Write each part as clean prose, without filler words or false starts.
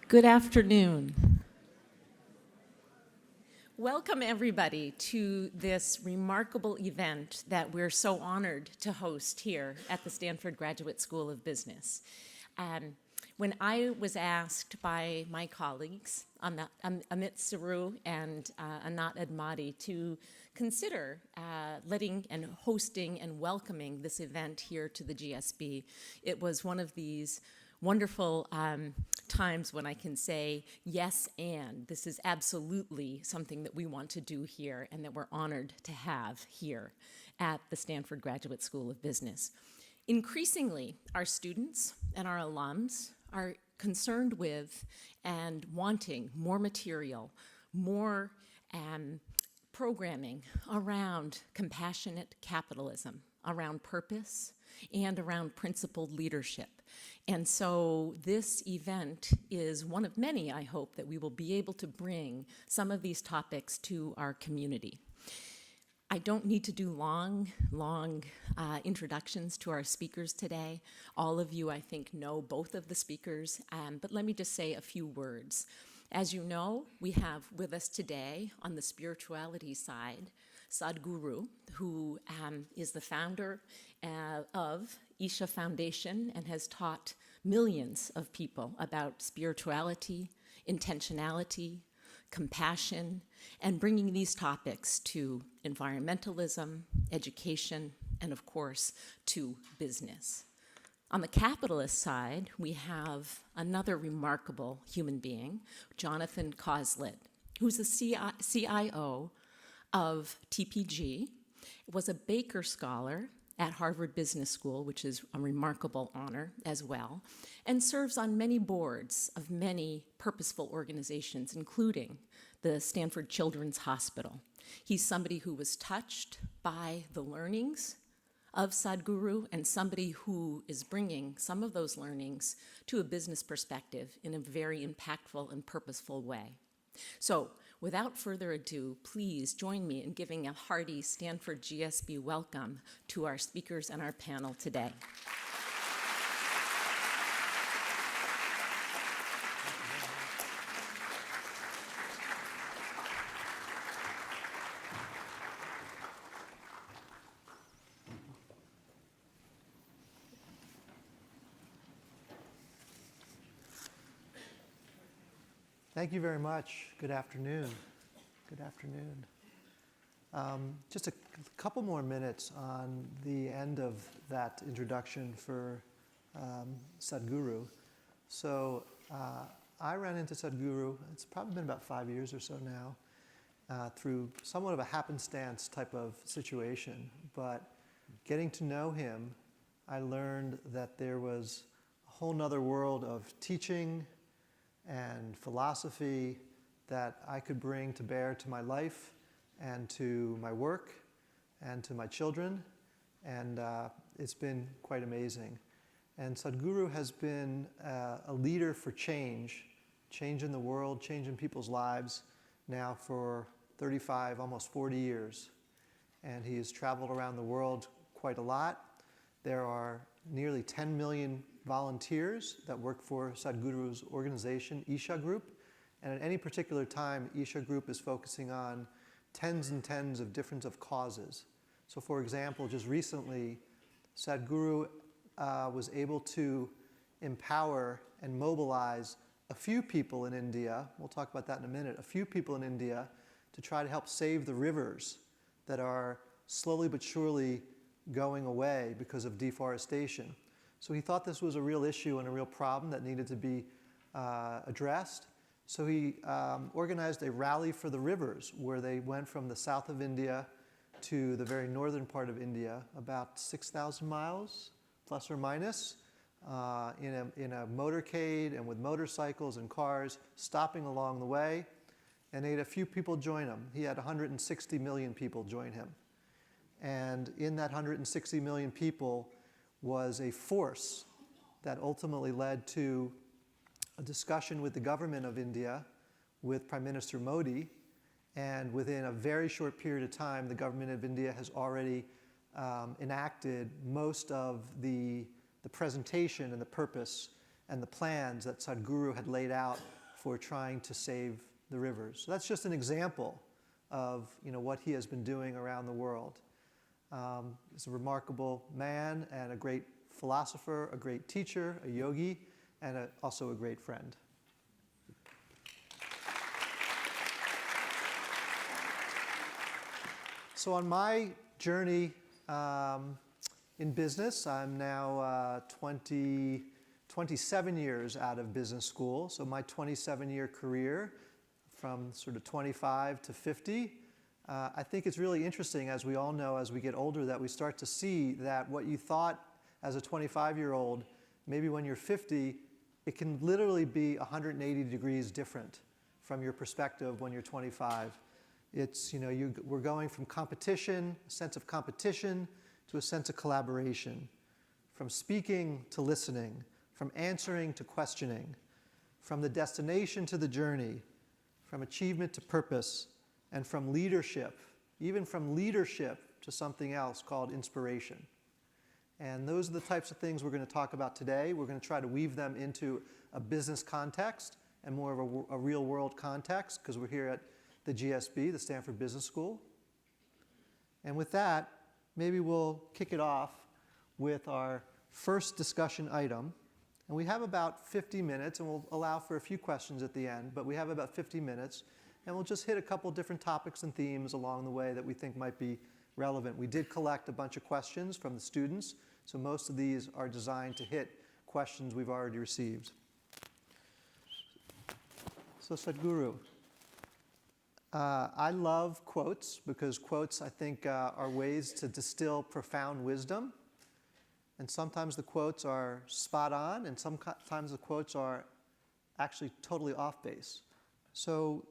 Good afternoon. Welcome, everybody, to this remarkable event that we're so honored to host here at the Stanford Graduate School of Business. When I was asked by my colleagues, Amit Saru and Anat Admati, to consider letting and hosting and welcoming this event here to the GSB, it was one of these wonderful times when I can say, yes, and this is absolutely something that we want to do here and that we're honored to have here at the Stanford Graduate School of Business. Increasingly, our students and our alums are concerned with and wanting more material, more programming around compassionate capitalism, around purpose, and around principled leadership. And so this event is one of many, I hope, that we will be able to bring some of these topics to our community. I don't need to do long introductions to our speakers today. All of you, I think, know both of the speakers, but let me just say a few words. As you know, we have with us today on the spirituality side, Sadhguru, who is the founder of Isha Foundation and has taught millions of people about spirituality, intentionality, compassion, and bringing these topics to environmentalism, education, and of course, to business. On the capitalist side, we have another remarkable human being, Jonathan Coselt, who's the CIO of TPG, was a Baker Scholar at Harvard Business School, which is a remarkable honor as well, and serves on many boards of many purposeful organizations, including the Stanford Children's Hospital. He's somebody who was touched by the learnings of Sadhguru and somebody who is bringing some of those learnings to a business perspective in a very impactful and purposeful way. So, without further ado, please join me in giving a hearty Stanford GSB welcome to our speakers and our panel today. Thank you very much. Good afternoon. Good afternoon. Just a couple more minutes on the end of that introduction for Sadhguru. So I ran into Sadhguru, it's probably been about 5 years or so now, through somewhat of a happenstance type of situation. But getting to know him, I learned that there was a whole nother world of teaching and philosophy that I could bring to bear to my life and to my work and to my children, and it's been quite amazing. And Sadhguru has been a leader for change in the world, change in people's lives now for 35, almost 40 years. And he has traveled around the world quite a lot. There are nearly 10 million volunteers that work for Sadhguru's organization, Isha Group. And at any particular time, Isha Group is focusing on tens and tens of different causes. So for example, just recently, Sadhguru was able to empower and mobilize a few people in India, we'll talk about that in a minute, a few people in India to try to help save the rivers that are slowly but surely going away because of deforestation. So he thought this was a real issue and a real problem that needed to be addressed. So he organized a rally for the rivers where they went from the south of India to the very northern part of India, about 6,000 miles, plus or minus, in a motorcade and with motorcycles and cars, stopping along the way. And he had a few people join him. He had 160 million people join him. And in that 160 million people was a force that ultimately led to a discussion with the government of India, with Prime Minister Modi, and within a very short period of time, the government of India has already enacted most of the presentation and the purpose and the plans that Sadhguru had laid out for trying to save the rivers. So that's just an example of what he has been doing around the world. He's a remarkable man and a great philosopher, a great teacher, a yogi, and also a great friend. So on my journey in business, I'm now 27 years out of business school. So my 27-year career from sort of 25 to 50, I think it's really interesting, as we all know, as we get older, that we start to see that what you thought as a 25-year-old, maybe when you're 50, it can literally be 180 degrees different from your perspective when you're 25. It's, we're going from competition, a sense of competition, to a sense of collaboration, from speaking to listening, from answering to questioning, from the destination to the journey, from achievement to purpose, and from leadership, even from leadership to something else called inspiration. And those are the types of things we're going to talk about today. We're going to try to weave them into a business context and more of a real-world context, because we're here at the GSB, the Stanford Business School. And with that, maybe we'll kick it off with our first discussion item. And we have about 50 minutes, and we'll allow for a few questions at the end, but we have about 50 minutes. And we'll just hit a couple different topics and themes along the way that we think might be relevant. We did collect a bunch of questions from the students, so most of these are designed to hit questions we've already received. So Sadhguru, I love quotes because quotes, I think, are ways to distill profound wisdom. And sometimes the quotes are spot on, and sometimes the quotes are actually totally off base. So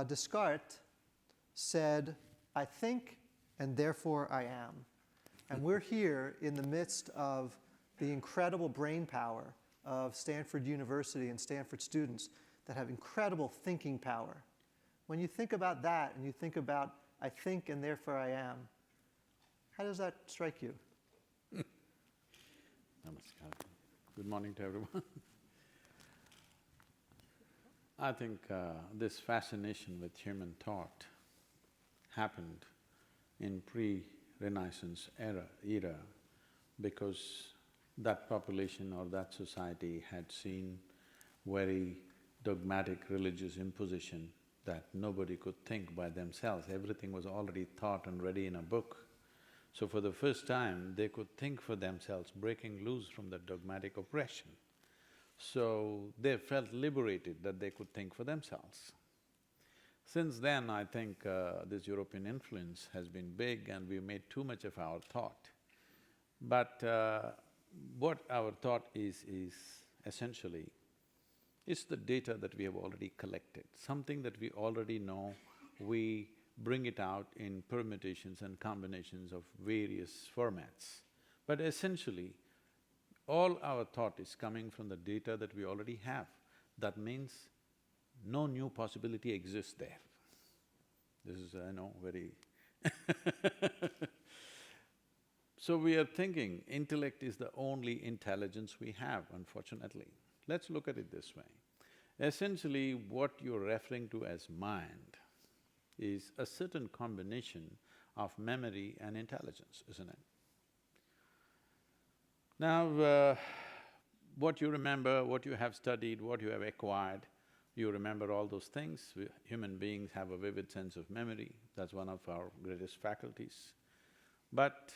Descartes said, "I think, and therefore I am." And we're here in the midst of the incredible brain power of Stanford University and Stanford students that have incredible thinking power. When you think about that and you think about, "I think, and therefore I am," how does that strike you? Namaskar. Good morning to everyone. I think this fascination with human thought happened in pre-Renaissance era because that population or that society had seen very dogmatic religious imposition that nobody could think by themselves. Everything was already thought and ready in a book. So for the first time, they could think for themselves, breaking loose from the dogmatic oppression. So they felt liberated that they could think for themselves. Since then, I think this European influence has been big and we made too much of our thought. But what our thought is essentially, it's the data that we have already collected. Something that we already know, we bring it out in permutations and combinations of various formats. But essentially, all our thought is coming from the data that we already have. That means no new possibility exists there. This is, I know, very So we are thinking intellect is the only intelligence we have, unfortunately. Let's look at it this way. Essentially, what you're referring to as mind is a certain combination of memory and intelligence, isn't it? Now, what you remember, what you have studied, what you have acquired, you remember all those things. Human beings have a vivid sense of memory, that's one of our greatest faculties. But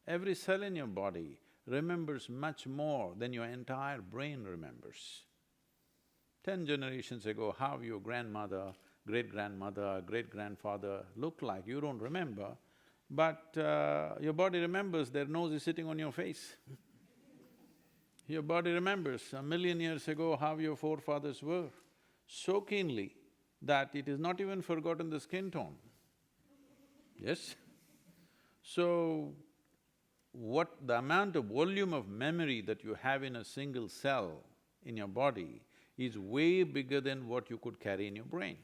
every cell in your body remembers much more than your entire brain remembers. 10 generations ago, how your grandmother, great-grandmother, great-grandfather looked like, you don't remember, but your body remembers their nose is sitting on your face. Your body remembers 1,000,000 years ago how your forefathers were so keenly that it is not even forgotten the skin tone. Yes? So, what the amount of volume of memory that you have in a single cell in your body is way bigger than what you could carry in your brain.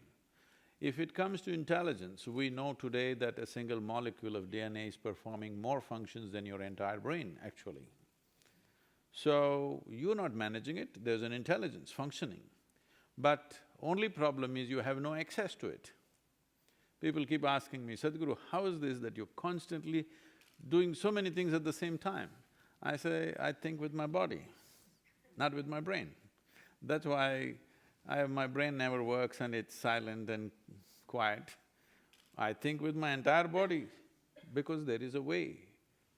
If it comes to intelligence, we know today that a single molecule of DNA is performing more functions than your entire brain, actually. So, you're not managing it, there's an intelligence functioning. But only problem is you have no access to it. People keep asking me, Sadhguru, how is this that you're constantly doing so many things at the same time? I say, I think with my body, not with my brain. That's why my brain never works and it's silent and quiet. I think with my entire body because there is a way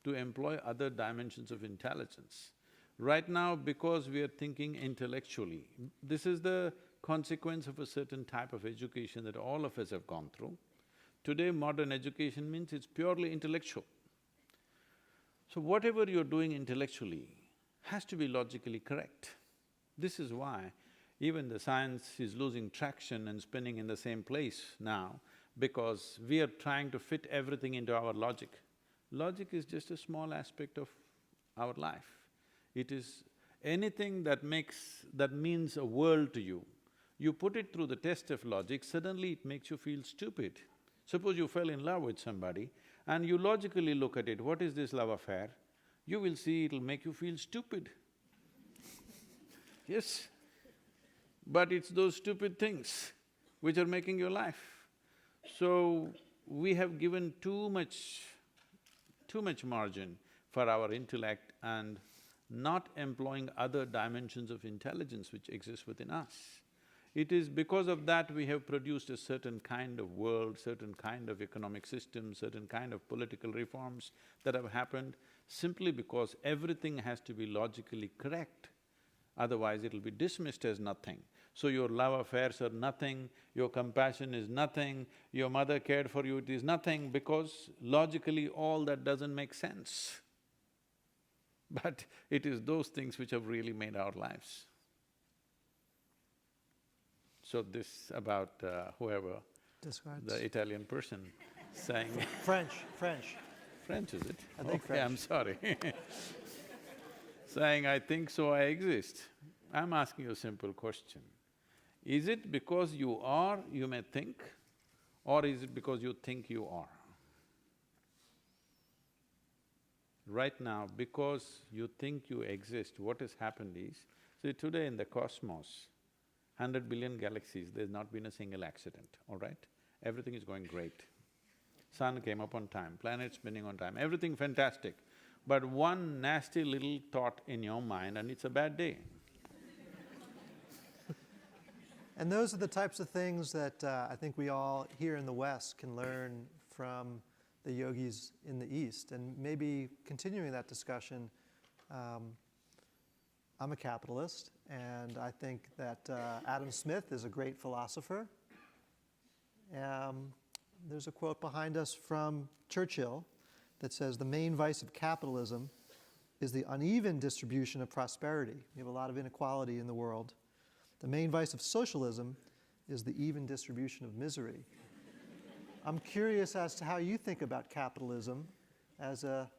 to employ other dimensions of intelligence. Right now, because we are thinking intellectually, this is the consequence of a certain type of education that all of us have gone through. Today, modern education means it's purely intellectual. So whatever you're doing intellectually has to be logically correct. This is why even the science is losing traction and spinning in the same place now, because we are trying to fit everything into our logic. Logic is just a small aspect of our life. It is anything that means a world to you. You put it through the test of logic, suddenly it makes you feel stupid. Suppose you fell in love with somebody and you logically look at it, what is this love affair? You will see it'll make you feel stupid. Yes, but it's those stupid things which are making your life. So, we have given too much margin for our intellect and not employing other dimensions of intelligence which exist within us. It is because of that we have produced a certain kind of world, certain kind of economic system, certain kind of political reforms that have happened simply because everything has to be logically correct, otherwise it'll be dismissed as nothing. So your love affairs are nothing, your compassion is nothing, your mother cared for you, it is nothing because logically all that doesn't make sense. But it is those things which have really made our lives. So this about whoever, Describes. the Italian person saying French. French, is it? I think Okay, I'm sorry saying, I think so, I exist. I'm asking you a simple question. Is it because you are, you may think, or is it because you think you are? Right now, because you think you exist, what has happened is, see today in the cosmos, 100 billion galaxies, there's not been a single accident, all right? Everything is going great. Sun came up on time, planets spinning on time, everything fantastic. But one nasty little thought in your mind and it's a bad day. And those are the types of things that I think we all here in the West can learn from the yogis in the East. And maybe continuing that discussion, I'm a capitalist, and I think that Adam Smith is a great philosopher. There's a quote behind us from Churchill that says, "The main vice of capitalism is the uneven distribution of prosperity." We have a lot of inequality in the world. "The main vice of socialism is the even distribution of misery." I'm curious as to how you think about capitalism as a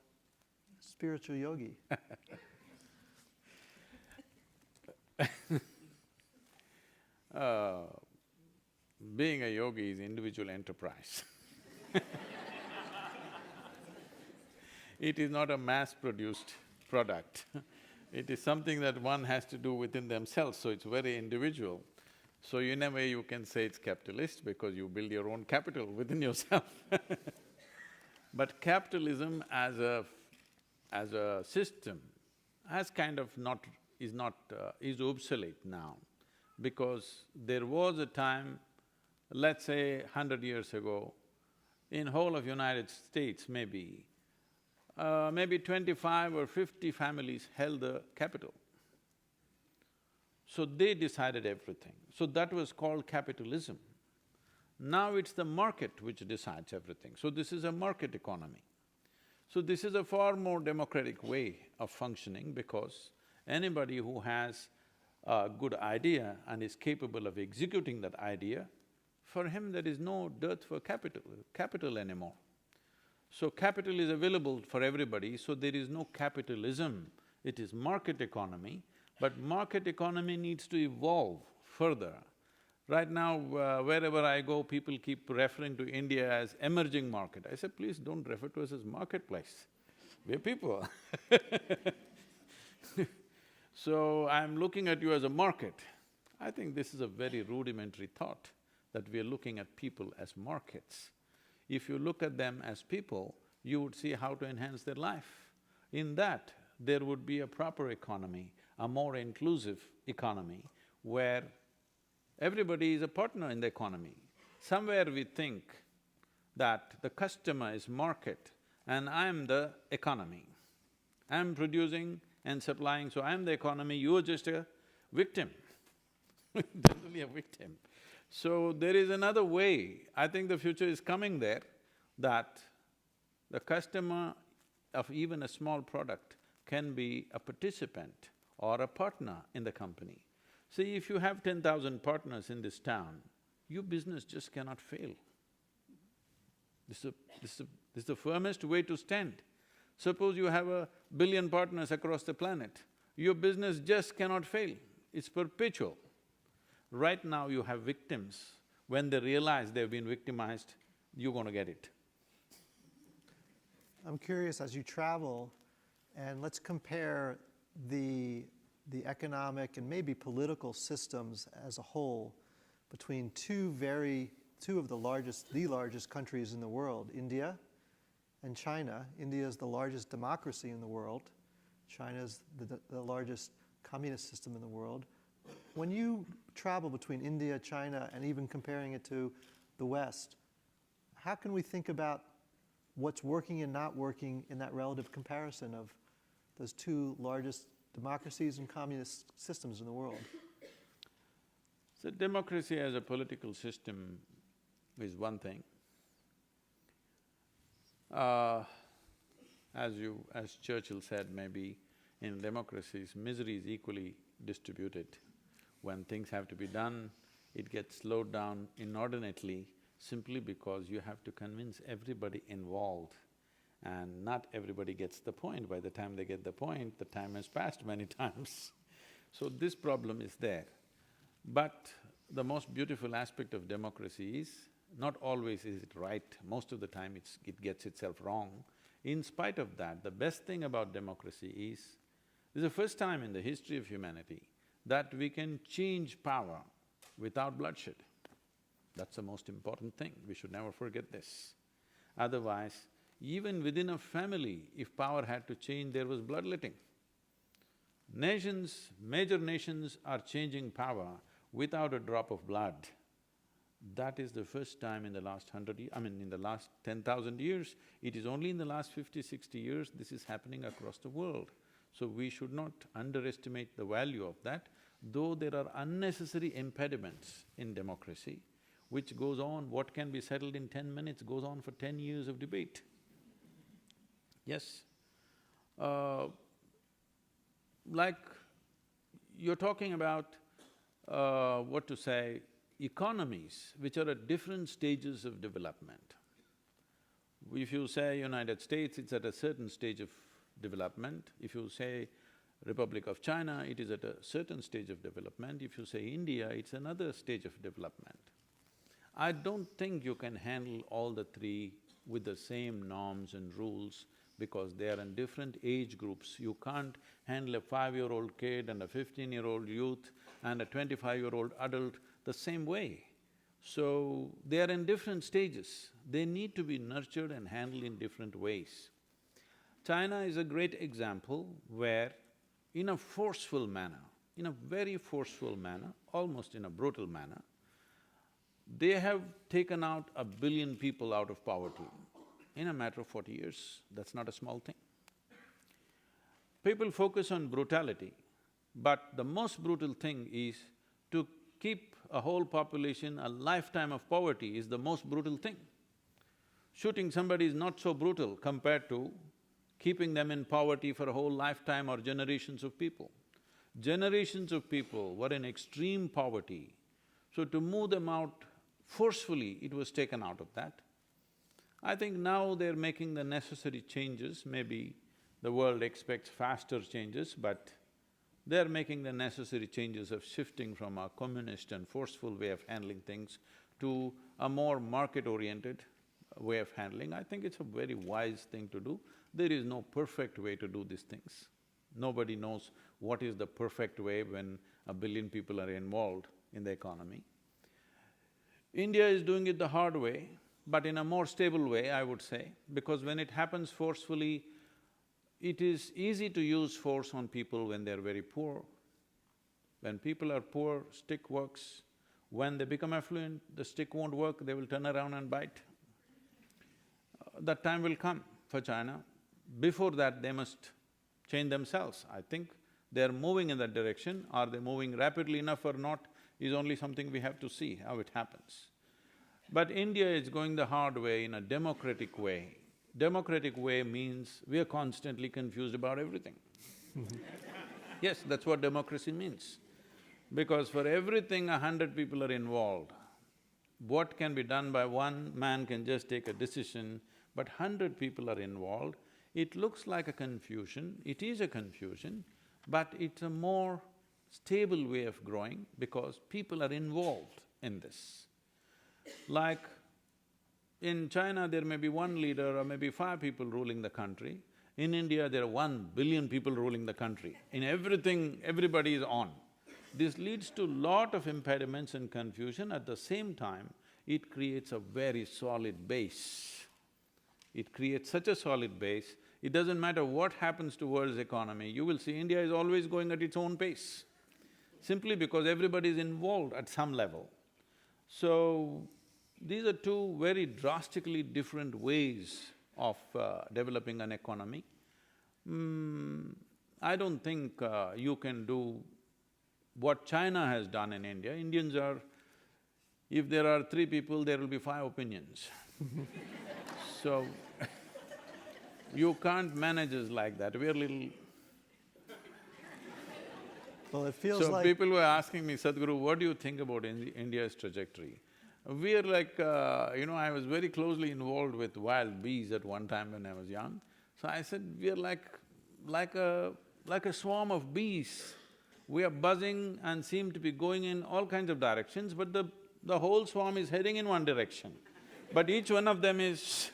spiritual yogi. Being a yogi is individual enterprise. It is not a mass-produced product. It is something that one has to do within themselves, so it's very individual. So in a way you can say it's capitalist because you build your own capital within yourself. But capitalism as a system has kind of is obsolete now, because there was a time, let's say 100 years ago, in whole of United States maybe 25 or 50 families held the capital. So they decided everything. So that was called capitalism. Now it's the market which decides everything. So this is a market economy. So this is a far more democratic way of functioning because anybody who has a good idea and is capable of executing that idea, for him there is no dearth for capital anymore. So capital is available for everybody, so there is no capitalism, it is market economy, but market economy needs to evolve further. Right now, wherever I go, people keep referring to India as emerging market. I said, please don't refer to us as marketplace, we're people. So I'm looking at you as a market. I think this is a very rudimentary thought, that we are looking at people as markets. If you look at them as people, you would see how to enhance their life. In that, there would be a proper economy, a more inclusive economy, where everybody is a partner in the economy. Somewhere we think that the customer is market and I'm the economy. I'm producing and supplying, so I'm the economy, you're just a victim generally a victim. So there is another way, I think the future is coming there, that the customer of even a small product can be a participant or a partner in the company. See, if you have 10,000 partners in this town, your business just cannot fail. This is the firmest way to stand. Suppose you have 1 billion partners across the planet, your business just cannot fail, it's perpetual. Right now you have victims. When they realize they've been victimized, you're gonna get it. I'm curious, as you travel, and let's compare the economic and maybe political systems as a whole between two of the largest countries in the world, India and China. India is the largest democracy in the world. China is the largest communist system in the world. When you travel between India, China, and even comparing it to the West, how can we think about what's working and not working in that relative comparison of those two largest democracies and communist systems in the world? So democracy as a political system is one thing. As Churchill said, maybe in democracies, misery is equally distributed. When things have to be done, it gets slowed down inordinately simply because you have to convince everybody involved, and not everybody gets the point. By the time they get the point, the time has passed many times. So this problem is there. But the most beautiful aspect of democracy is, not always is it right, most of the time it gets itself wrong. In spite of that, the best thing about democracy is, this is the first time in the history of humanity that we can change power without bloodshed. That's the most important thing, we should never forget this. Otherwise, even within a family, if power had to change, there was bloodletting. Nations, major nations are changing power without a drop of blood. That is the first time in the last in the last 10,000 years. It is only in the last 50, 60 years this is happening across the world. So we should not underestimate the value of that, though there are unnecessary impediments in democracy, which goes on, what can be settled in 10 minutes goes on for 10 years of debate. Yes. Like you're talking about, economies which are at different stages of development. If you say United States, it's at a certain stage of development. If you say Republic of China, it is at a certain stage of development. If you say India, it's another stage of development. I don't think you can handle all the three with the same norms and rules because they are in different age groups. You can't handle a 5-year-old kid and a 15-year-old youth and a 25-year-old adult the same way. So, they are in different stages. They need to be nurtured and handled in different ways. China is a great example where in a forceful manner, in a very forceful manner, almost in a brutal manner, they have taken out 1 billion people out of poverty in a matter of 40 years. That's not a small thing. People focus on brutality, but the most brutal thing is to keep a whole population a lifetime of poverty is the most brutal thing. Shooting somebody is not so brutal compared to keeping them in poverty for a whole lifetime or generations of people. Generations of people were in extreme poverty, so to move them out forcefully, it was taken out of that. I think now they're making the necessary changes, maybe the world expects faster changes, but they're making the necessary changes of shifting from a communist and forceful way of handling things to a more market-oriented way of handling. I think it's a very wise thing to do. There is no perfect way to do these things. Nobody knows what is the perfect way when 1 billion people are involved in the economy. India is doing it the hard way, but in a more stable way, I would say, because when it happens forcefully, it is easy to use force on people when they're very poor. When people are poor, stick works. When they become affluent, the stick won't work, they will turn around and bite. That time will come for China. Before that, they must change themselves. I think they're moving in that direction. Are they moving rapidly enough or not is only something we have to see how it happens. But India is going the hard way in a democratic way. Democratic way means we are constantly confused about everything. Yes, that's what democracy means. Because for everything 100 people are involved. What can be done by one man can just take a decision, but 100 people are involved. It looks like a confusion, it is a confusion, but it's a more stable way of growing because people are involved in this. Like in China, there may be one leader or maybe 5 people ruling the country. In India, there are 1 billion people ruling the country. In everything, everybody is on. This leads to lot of impediments and confusion. At the same time, it creates a very solid base. It creates such a solid base, it doesn't matter what happens to world's economy, you will see India is always going at its own pace, simply because everybody is involved at some level. So, these are two very drastically different ways of developing an economy. I don't think you can do what China has done in India. Indians are… if there are 3 people, there will be 5 opinions. So, you can't manage us like that, we're little… Well, it feels So like… people were asking me, Sadhguru, what do you think about India's trajectory? We're like, I was very closely involved with wild bees at one time when I was young. So I said, we're like a swarm of bees. We are buzzing and seem to be going in all kinds of directions, but the whole swarm is heading in one direction. But each one of them is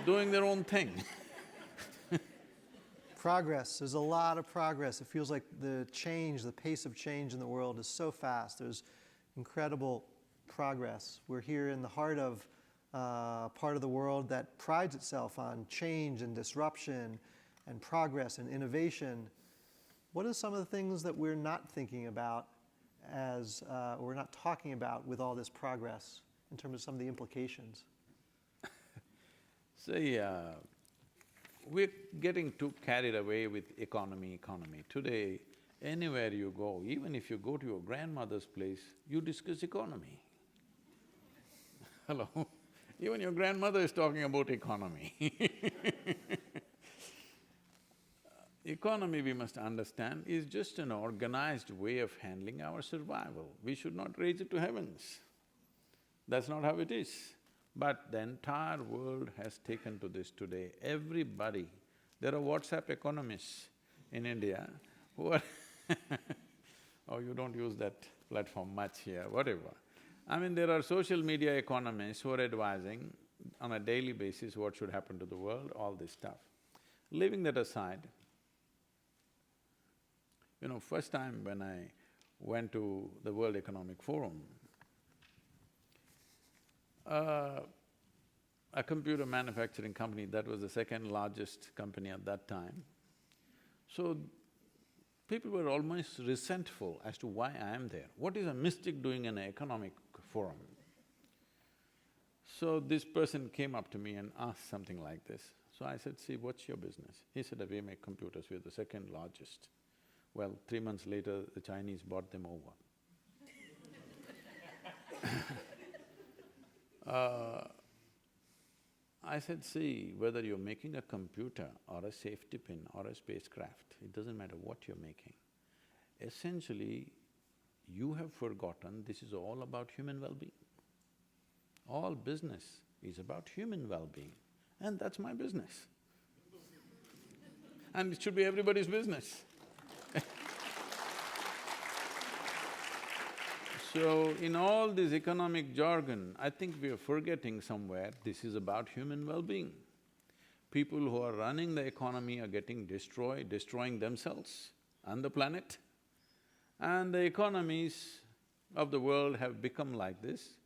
doing their own thing. Progress, there's a lot of progress. It feels like the pace of change in the world is so fast. There's incredible progress. We're here in the heart of part of the world that prides itself on change and disruption and progress and innovation. What are some of the things that we're not thinking about we're not talking about with all this progress in terms of some of the implications? See, we're getting too carried away with economy. Today, anywhere you go, even if you go to your grandmother's place, you discuss economy. Hello? Even your grandmother is talking about economy. Economy, we must understand, is just an organized way of handling our survival. We should not raise it to heavens. That's not how it is. But the entire world has taken to this today. Everybody… there are WhatsApp economists in India who are oh, you don't use that platform much here, whatever. I mean, there are social media economists who are advising on a daily basis what should happen to the world, all this stuff. Leaving that aside, first time when I went to the World Economic Forum, a computer manufacturing company, that was the second largest company at that time. So, people were almost resentful as to why I am there. What is a mystic doing in an economic forum? So this person came up to me and asked something like this. So I said, see, what's your business? He said, we make computers, we're the second largest. Well, 3 months later, the Chinese bought them over. I said, see, whether you're making a computer or a safety pin or a spacecraft, it doesn't matter what you're making. Essentially, you have forgotten this is all about human well-being. All business is about human well-being, and that's my business. And it should be everybody's business. So, in all this economic jargon, I think we are forgetting somewhere this is about human well-being. People who are running the economy are getting destroyed, destroying themselves and the planet. And the economies of the world have become like this.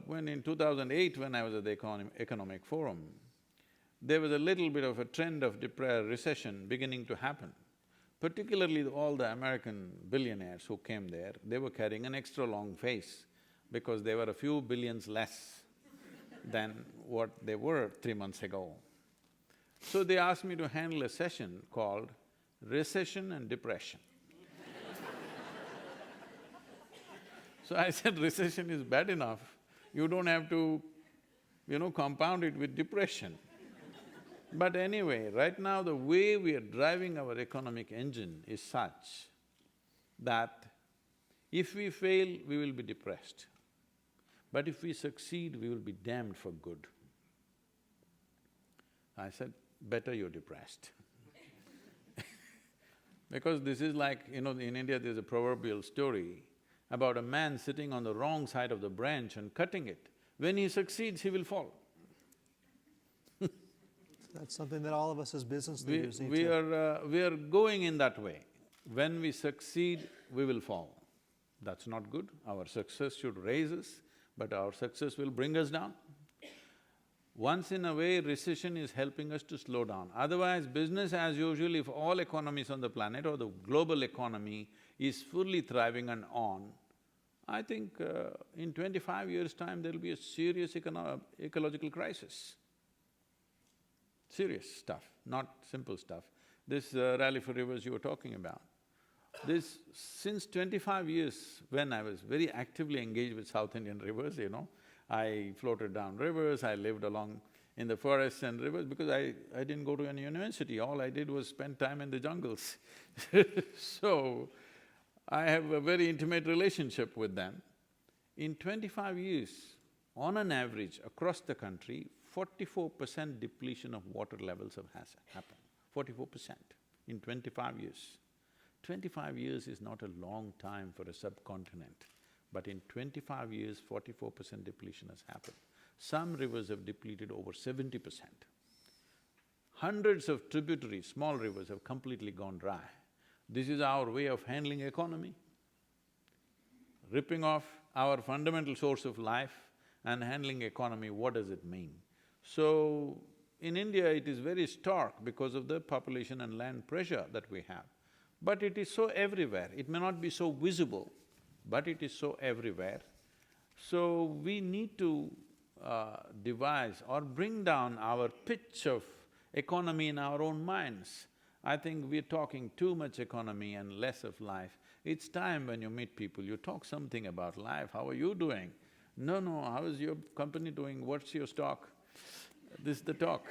When in 2008, when I was at the Economic Forum, there was a little bit of a trend of recession beginning to happen. Particularly all the American billionaires who came there, they were carrying an extra long face because they were a few billions less than what they were 3 months ago. So they asked me to handle a session called Recession and Depression. So I said, recession is bad enough, you don't have to, compound it with depression. But anyway, right now the way we are driving our economic engine is such that if we fail, we will be depressed. But if we succeed, we will be damned for good. I said, better you're depressed. Because this is like, in India there's a proverbial story about a man sitting on the wrong side of the branch and cutting it. When he succeeds, he will fall. That's something that all of us as business We leaders need to… we are going in that way. When we succeed, we will fall. That's not good. Our success should raise us, but our success will bring us down. Once in a way, recession is helping us to slow down. Otherwise, business as usual, if all economies on the planet or the global economy is fully thriving and on, I think in 25 years' time, there'll be a serious ecological crisis. Serious stuff, not simple stuff. This Rally for Rivers you were talking about, since 25 years, when I was very actively engaged with South Indian rivers, I floated down rivers, I lived along in the forests and rivers because I didn't go to any university, all I did was spend time in the jungles. So, I have a very intimate relationship with them. In 25 years, on an average, across the country, 44% depletion of water levels has happened, 44% in 25 years. 25 years is not a long time for a subcontinent, but in 25 years, 44% depletion has happened. Some rivers have depleted over 70%. Hundreds of tributaries, small rivers have completely gone dry. This is our way of handling economy, ripping off our fundamental source of life and handling economy, what does it mean? So, in India it is very stark because of the population and land pressure that we have. But it is so everywhere, it may not be so visible, but it is so everywhere. So, we need to devise or bring down our pitch of economy in our own minds. I think we're talking too much economy and less of life. It's time when you meet people, you talk something about life, how are you doing? No, how is your company doing, what's your stock? This is the talk.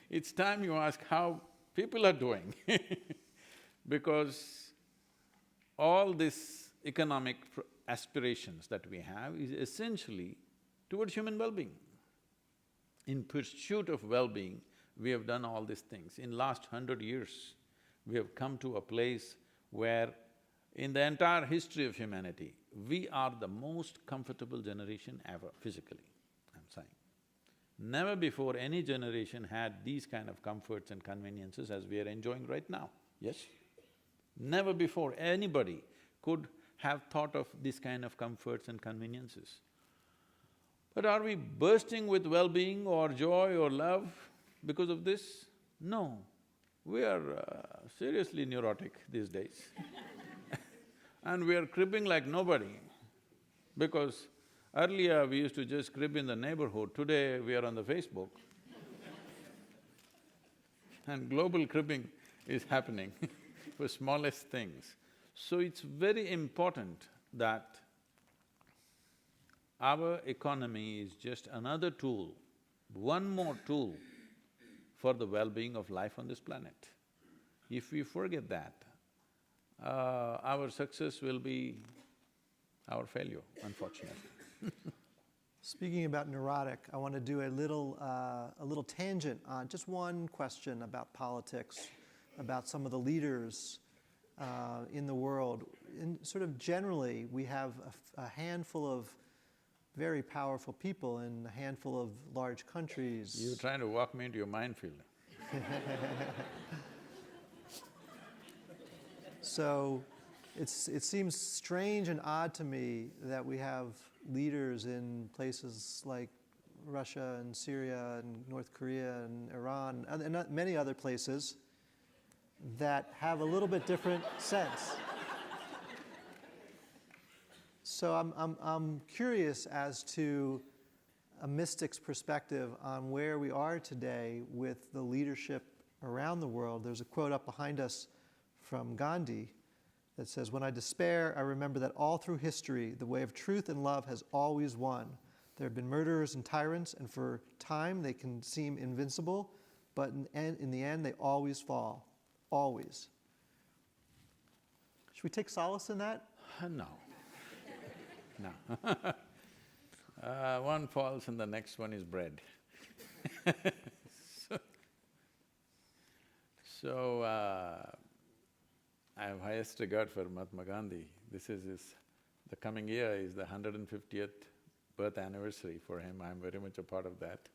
It's time you ask how people are doing because all these economic aspirations that we have is essentially towards human well-being. In pursuit of well-being, we have done all these things. In last 100 years, we have come to a place where in the entire history of humanity, we are the most comfortable generation ever, physically, I'm saying. Never before any generation had these kind of comforts and conveniences as we are enjoying right now, yes? Never before anybody could have thought of this kind of comforts and conveniences. But are we bursting with well-being or joy or love because of this? No, we are seriously neurotic these days and we are cribbing like nobody because earlier we used to just crib in the neighborhood, today we are on the Facebook and global cribbing is happening for smallest things. So it's very important that our economy is just another tool, one more tool for the well-being of life on this planet. If we forget that, our success will be our failure, unfortunately. Speaking about neurotic, I want to do a little tangent on just one question about politics, about some of the leaders in the world. Sort of generally, we have a handful of very powerful people in a handful of large countries. You're trying to walk me into your minefield. So it seems strange and odd to me that we have leaders in places like Russia and Syria and North Korea and Iran and many other places that have a little bit different sense. So I'm curious as to a mystic's perspective on where we are today with the leadership around the world. There's a quote up behind us from Gandhi that says, "When I despair, I remember that all through history, the way of truth and love has always won. There have been murderers and tyrants, and for time they can seem invincible, but in the end they always fall. Always." Should we take solace in that? No. No. One falls and the next one is bread. So, I have highest regard for Mahatma Gandhi. The coming year is the 150th birth anniversary for him. I'm very much a part of that.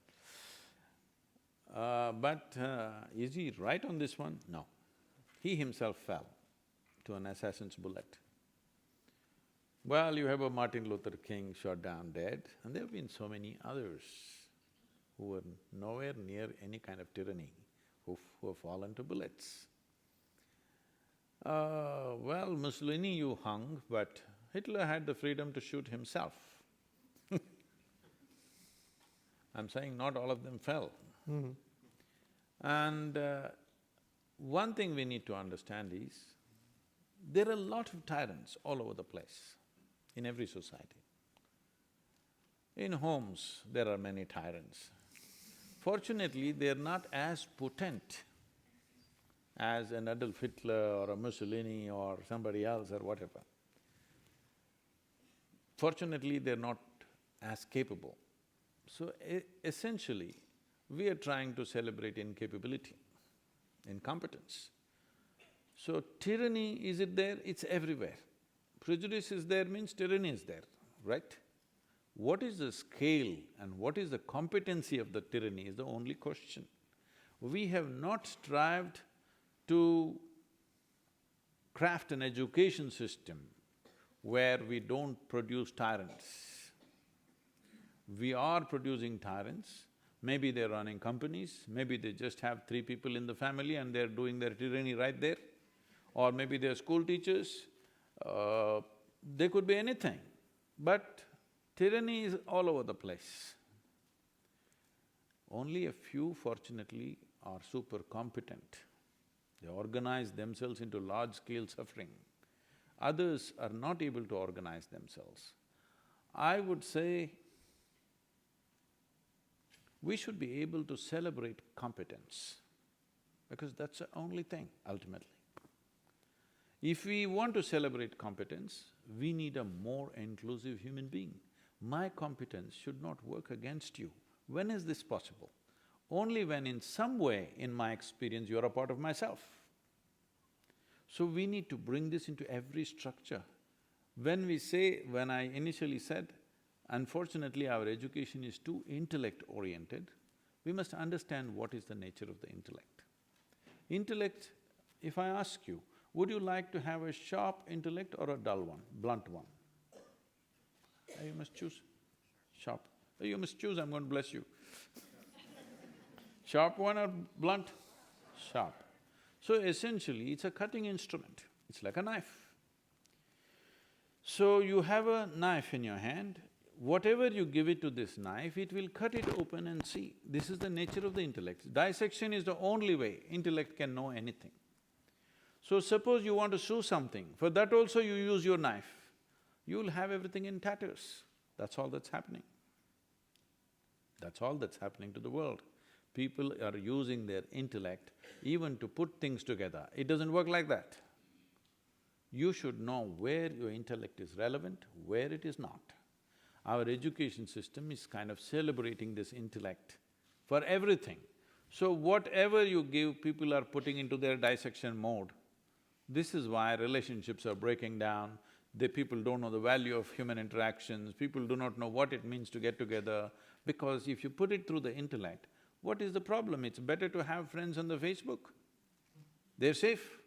But is he right on this one? No. He himself fell to an assassin's bullet. Well, you have a Martin Luther King shot down dead, and there have been so many others who were nowhere near any kind of tyranny, who have fallen to bullets. Well, Mussolini you hung, but Hitler had the freedom to shoot himself. I'm saying not all of them fell. Mm-hmm. And one thing we need to understand is, there are a lot of tyrants all over the place, in every society. In homes, there are many tyrants. Fortunately, they're not as potent as an Adolf Hitler or a Mussolini or somebody else or whatever. Fortunately, they're not as capable. So essentially, we are trying to celebrate incapability, incompetence. So tyranny, is it there? It's everywhere. Prejudice is there means tyranny is there, right? What is the scale and what is the competency of the tyranny is the only question. We have not strived to craft an education system where we don't produce tyrants. We are producing tyrants. Maybe they're running companies, maybe they just have 3 people in the family and they're doing their tyranny right there. Or maybe they're school teachers, they could be anything. But tyranny is all over the place. Only a few, fortunately, are super competent. They organize themselves into large-scale suffering. Others are not able to organize themselves. I would say we should be able to celebrate competence, because that's the only thing, ultimately. If we want to celebrate competence, we need a more inclusive human being. My competence should not work against you. When is this possible? Only when in some way, in my experience, you're a part of myself. So we need to bring this into every structure. When I initially said, unfortunately our education is too intellect-oriented, we must understand what is the nature of the intellect. Intellect, if I ask you, would you like to have a sharp intellect or a dull one, blunt one? You must choose. Sharp. You must choose, I'm going to bless you. Sharp one or blunt? Sharp. So essentially, it's a cutting instrument, it's like a knife. So you have a knife in your hand, whatever you give it to this knife, it will cut it open and see. This is the nature of the intellect. Dissection is the only way intellect can know anything. So suppose you want to sew something, for that also you use your knife, you'll have everything in tatters. That's all that's happening. That's all that's happening to the world. People are using their intellect even to put things together. It doesn't work like that. You should know where your intellect is relevant, where it is not. Our education system is kind of celebrating this intellect for everything. So whatever you give, people are putting into their dissection mode. This is why relationships are breaking down, people don't know the value of human interactions, people do not know what it means to get together, because if you put it through the intellect, what is the problem? It's better to have friends on the Facebook. They're safe.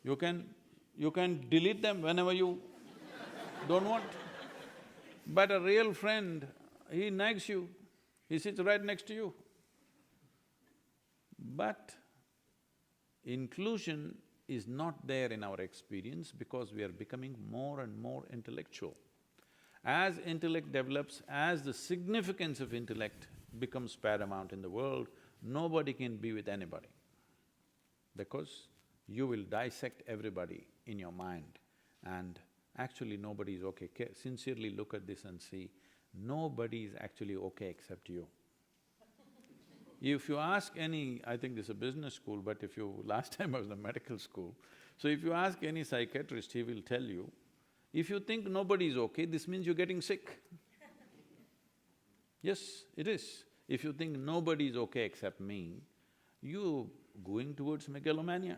You can delete them whenever you don't want. But a real friend, he nags you, he sits right next to you. But inclusion is not there in our experience because we are becoming more and more intellectual. As intellect develops, as the significance of intellect becomes paramount in the world, nobody can be with anybody because you will dissect everybody in your mind and actually nobody is okay. Sincerely look at this and see, nobody is actually okay except you. If you ask any… I think this is a business school, but if you… last time I was in a medical school, so if you ask any psychiatrist, he will tell you, if you think nobody is okay, this means you're getting sick. Yes, it is. If you think nobody is okay except me, you're going towards megalomania.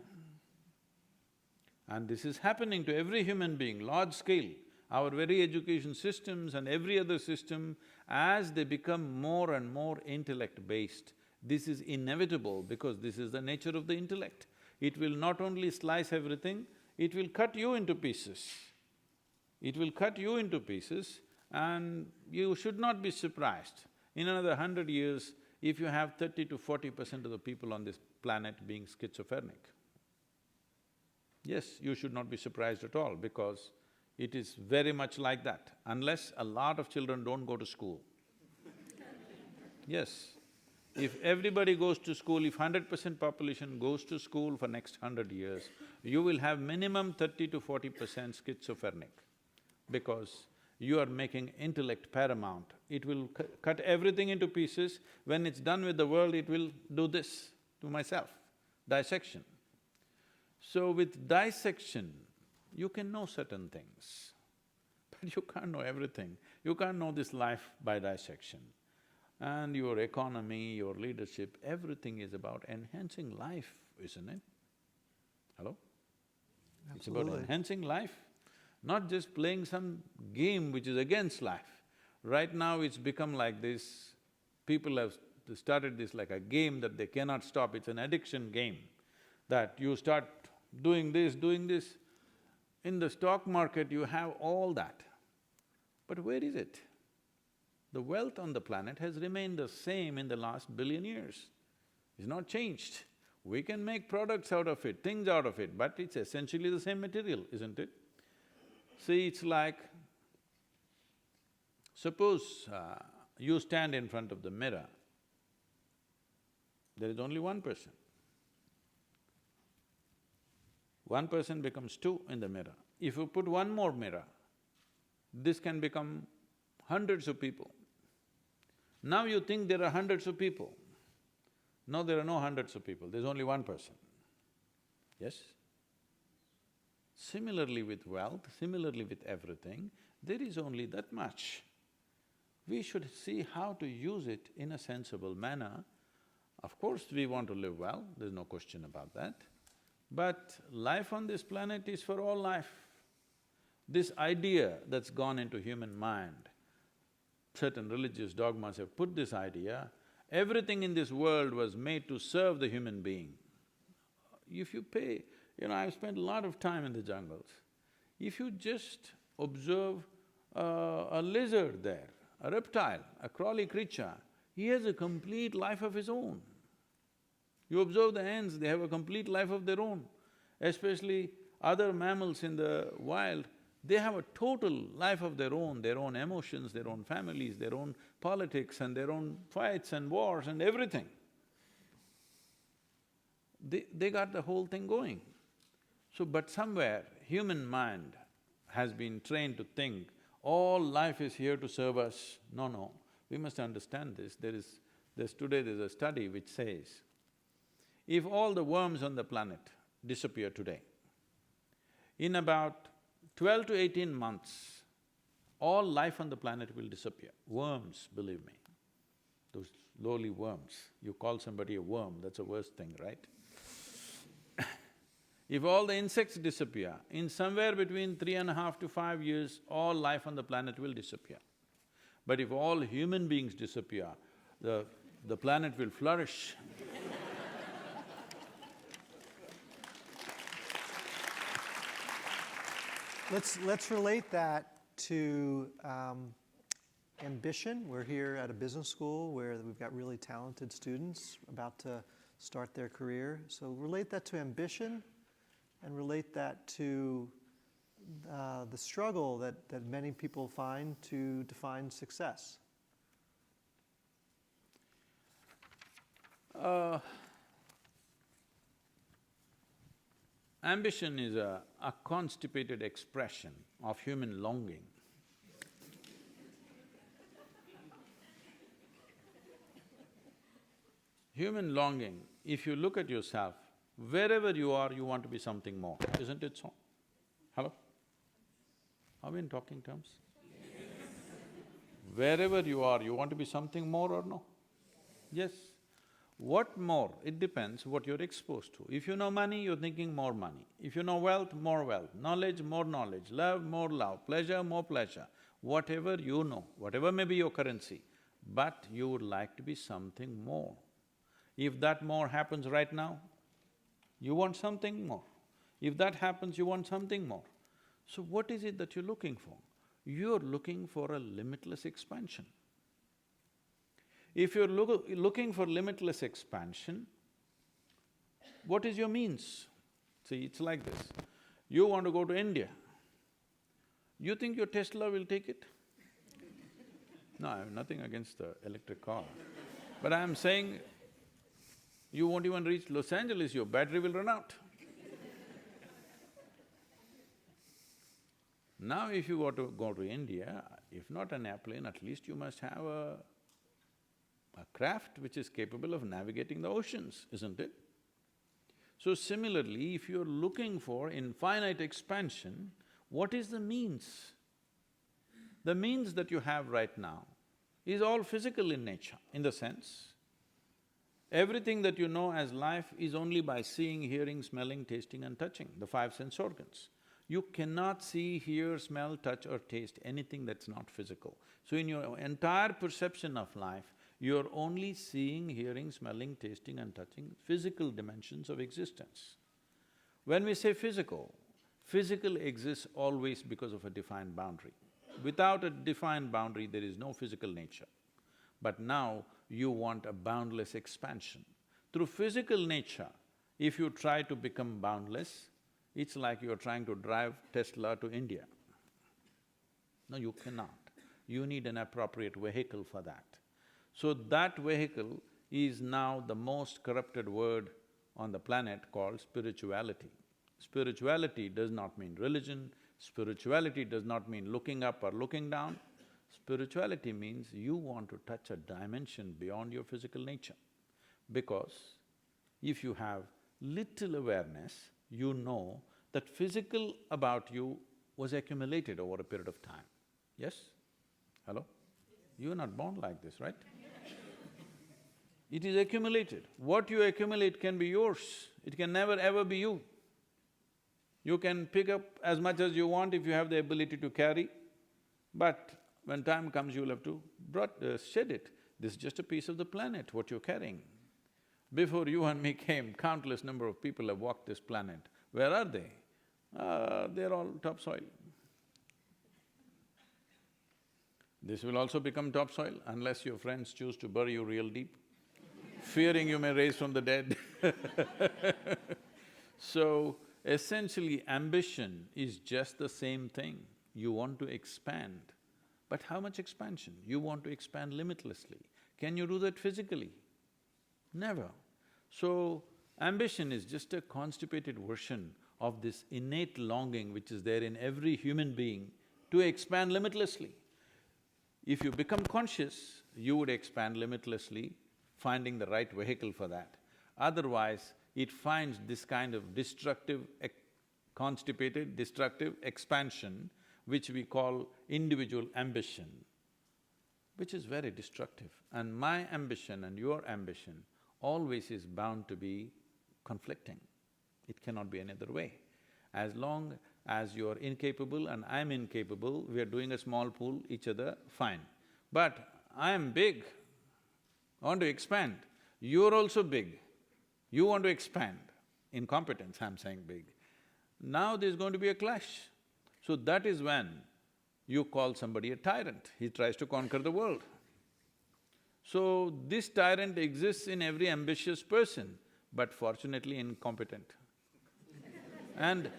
And this is happening to every human being, large scale. Our very education systems and every other system, as they become more and more intellect-based, this is inevitable because this is the nature of the intellect. It will not only slice everything, it will cut you into pieces. It will cut you into pieces and you should not be surprised. In another 100 years, if you have 30 to 40% of the people on this planet being schizophrenic, yes, you should not be surprised at all because it is very much like that, unless a lot of children don't go to school. Yes, if everybody goes to school, if 100% population goes to school for next 100 years, you will have minimum 30 to 40% schizophrenic because you are making intellect paramount. It will cut everything into pieces. When it's done with the world, it will do this to myself, dissection. So with dissection, you can know certain things, but you can't know everything. You can't know this life by dissection. And your economy, your leadership, everything is about enhancing life, isn't it? Hello? Absolutely. It's about enhancing life, not just playing some game which is against life. Right now it's become like this, people have started this like a game that they cannot stop, it's an addiction game, that you start doing this. In the stock market you have all that, but where is it? The wealth on the planet has remained the same in the last billion years. It's not changed. We can make products out of it, things out of it, but it's essentially the same material, isn't it? See, it's like, suppose you stand in front of the mirror, there is only one person. One person becomes two in the mirror. If you put one more mirror, this can become hundreds of people. Now you think there are hundreds of people. No, there are no hundreds of people, there's only one person. Yes? Similarly with wealth, similarly with everything, there is only that much. We should see how to use it in a sensible manner. Of course, we want to live well, there's no question about that. But life on this planet is for all life. This idea that's gone into human mind, certain religious dogmas have put this idea, everything in this world was made to serve the human being. If you pay… I've spent a lot of time in the jungles. If you just observe a lizard there, a reptile, a crawly creature, he has a complete life of his own. You observe the ants, they have a complete life of their own. Especially other mammals in the wild, they have a total life of their own emotions, their own families, their own politics and their own fights and wars and everything. They got the whole thing going. So, but somewhere human mind has been trained to think, all life is here to serve us. No, we must understand this. Today there's a study which says, if all the worms on the planet disappear today, in about 12 to 18 months, all life on the planet will disappear. Worms, believe me, those lowly worms. You call somebody a worm, that's the worst thing, right? If all the insects disappear, in somewhere between 3.5 to 5 years, all life on the planet will disappear. But if all human beings disappear, the planet will flourish. let's relate that to ambition. We're here at a business school where we've got really talented students about to start their career. So relate that to ambition and relate that to the struggle that many people find to define success. Ambition is a constipated expression of human longing. Human longing, if you look at yourself, wherever you are, you want to be something more, isn't it so? Hello? Are we in talking terms? Wherever you are, you want to be something more or no? Yes. What more? It depends what you're exposed to. If you know money, you're thinking more money. If you know wealth, more wealth. Knowledge, more knowledge. Love, more love. Pleasure, more pleasure. Whatever you know, whatever may be your currency, but you would like to be something more. If that more happens right now, you want something more. If that happens, you want something more. So what is it that you're looking for? You're looking for a limitless expansion. If you're looking for limitless expansion, what is your means? See, it's like this. You want to go to India. You think your Tesla will take it? No, I have nothing against the electric car. But I'm saying, you won't even reach Los Angeles, your battery will run out. Now if you want to go to India, if not an airplane, at least you must have a craft which is capable of navigating the oceans, isn't it? So similarly, if you're looking for infinite expansion, what is the means? The means that you have right now is all physical in nature, in the sense, everything that you know as life is only by seeing, hearing, smelling, tasting and touching, the five sense organs. You cannot see, hear, smell, touch or taste anything that's not physical. So in your entire perception of life, you're only seeing, hearing, smelling, tasting and touching physical dimensions of existence. When we say physical, physical exists always because of a defined boundary. Without a defined boundary, there is no physical nature. But now, you want a boundless expansion. Through physical nature, if you try to become boundless, it's like you're trying to drive Tesla to India. No, you cannot. You need an appropriate vehicle for that. So that vehicle is now the most corrupted word on the planet called spirituality. Spirituality does not mean religion, spirituality does not mean looking up or looking down. Spirituality means you want to touch a dimension beyond your physical nature. Because if you have little awareness, you know that physical about you was accumulated over a period of time. Yes? Hello? You are not born like this, right? It is accumulated. What you accumulate can be yours, it can never ever be you. You can pick up as much as you want if you have the ability to carry, but when time comes, you'll have to shed it. This is just a piece of the planet, what you're carrying. Before you and me came, countless number of people have walked this planet. Where are they? They're all topsoil. This will also become topsoil unless your friends choose to bury you real deep, fearing you may rise from the dead. So, essentially ambition is just the same thing. You want to expand. But how much expansion? You want to expand limitlessly. Can you do that physically? Never. So, ambition is just a constipated version of this innate longing which is there in every human being to expand limitlessly. If you become conscious, you would expand limitlessly, finding the right vehicle for that. Otherwise, it finds this kind of destructive, constipated, destructive expansion which we call individual ambition, which is very destructive. And my ambition and your ambition always is bound to be conflicting. It cannot be any other way. As long as you're incapable and I'm incapable, we are doing a small pool, each other, fine. But I am big, I want to expand. You're also big, you want to expand. In competence, I'm saying big. Now there's going to be a clash. So that is when you call somebody a tyrant, he tries to conquer the world. So this tyrant exists in every ambitious person, but fortunately incompetent. And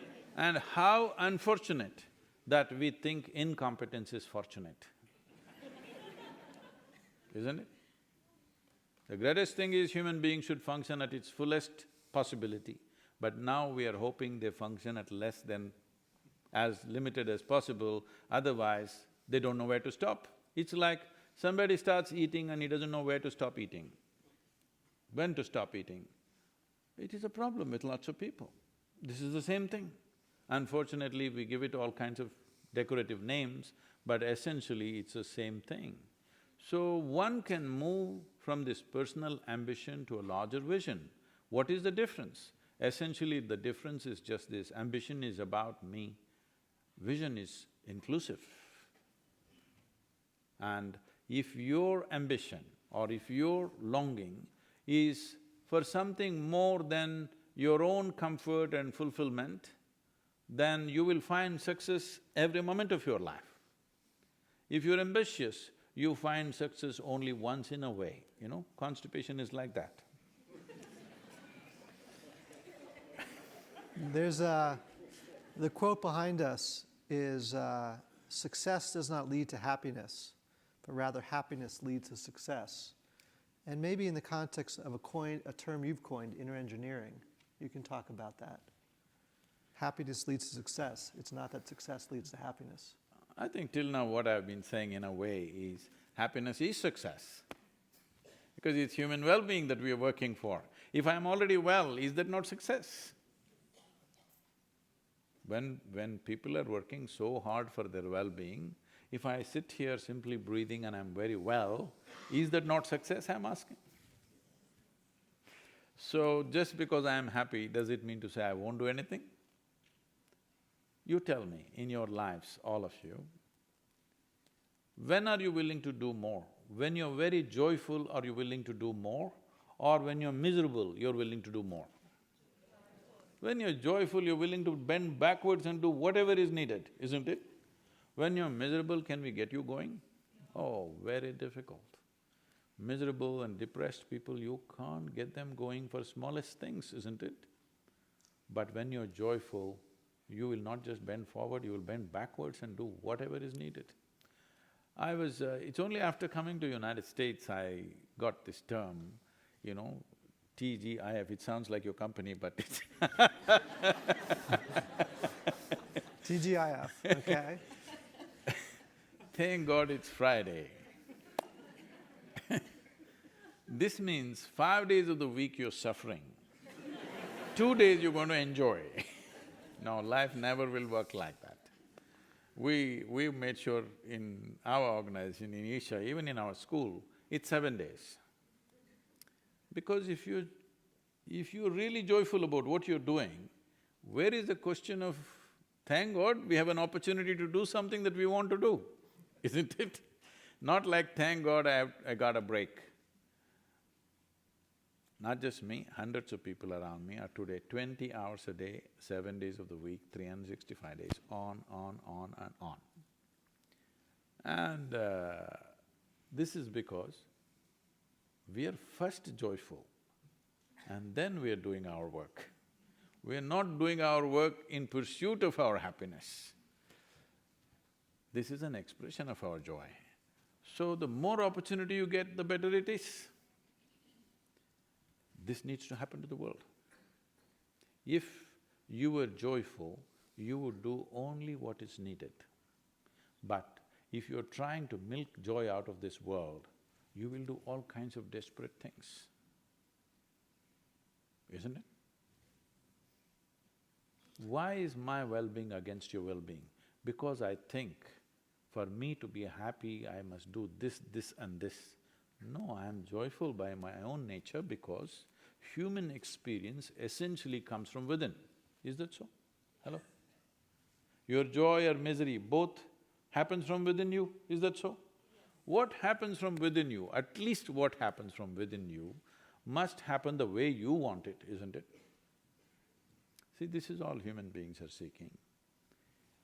how unfortunate that we think incompetence is fortunate, isn't it? The greatest thing is human beings should function at its fullest possibility, but now we are hoping they function at less than as limited as possible, otherwise they don't know where to stop. It's like somebody starts eating and he doesn't know where to stop eating, when to stop eating. It is a problem with lots of people. This is the same thing. Unfortunately, we give it all kinds of decorative names, but essentially it's the same thing. So one can move from this personal ambition to a larger vision. What is the difference? Essentially, the difference is just this: ambition is about me, vision is inclusive. And if your ambition or if your longing is for something more than your own comfort and fulfillment, then you will find success every moment of your life. If you're ambitious, you find success only once in a way, you know, constipation is like that. The quote behind us is, success does not lead to happiness, but rather happiness leads to success. And maybe in the context of a term you've coined, inner engineering, you can talk about that. Happiness leads to success. It's not that success leads to happiness. I think till now what I've been saying in a way is, happiness is success, because it's human well-being that we are working for. If I'm already well, is that not success? When people are working so hard for their well-being, if I sit here simply breathing and I'm very well, is that not success, I'm asking? So just because I am happy, does it mean to say I won't do anything? You tell me, in your lives, all of you, when are you willing to do more? When you're very joyful, are you willing to do more? Or when you're miserable, you're willing to do more? When you're joyful, you're willing to bend backwards and do whatever is needed, isn't it? When you're miserable, can we get you going? Oh, very difficult. Miserable and depressed people, you can't get them going for smallest things, isn't it? But when you're joyful, you will not just bend forward, you will bend backwards and do whatever is needed. It's only after coming to United States I got this term, you know, TGIF, it sounds like your company, but it's TGIF, okay. Thank God it's Friday. This means 5 days of the week you're suffering, 2 days you're going to enjoy. No, life never will work like that. We've made sure in our organization, in Isha, even in our school, it's 7 days. Because if you're really joyful about what you're doing, where is the question of, thank God we have an opportunity to do something that we want to do, isn't it? Not like, thank God I got a break. Not just me, hundreds of people around me are today 20 hours a day, 7 days of the week, 365 days, on and on. And this is because we are first joyful and then we are doing our work. We are not doing our work in pursuit of our happiness. This is an expression of our joy. So the more opportunity you get, the better it is. This needs to happen to the world. If you were joyful, you would do only what is needed. But if you're trying to milk joy out of this world, you will do all kinds of desperate things, isn't it? Why is my well-being against your well-being? Because I think for me to be happy, I must do this, this and this. No, I am joyful by my own nature because human experience essentially comes from within. Is that so? Hello? Your joy or misery, both happens from within you, is that so? What happens from within you, at least what happens from within you, must happen the way you want it, isn't it? See, this is all human beings are seeking.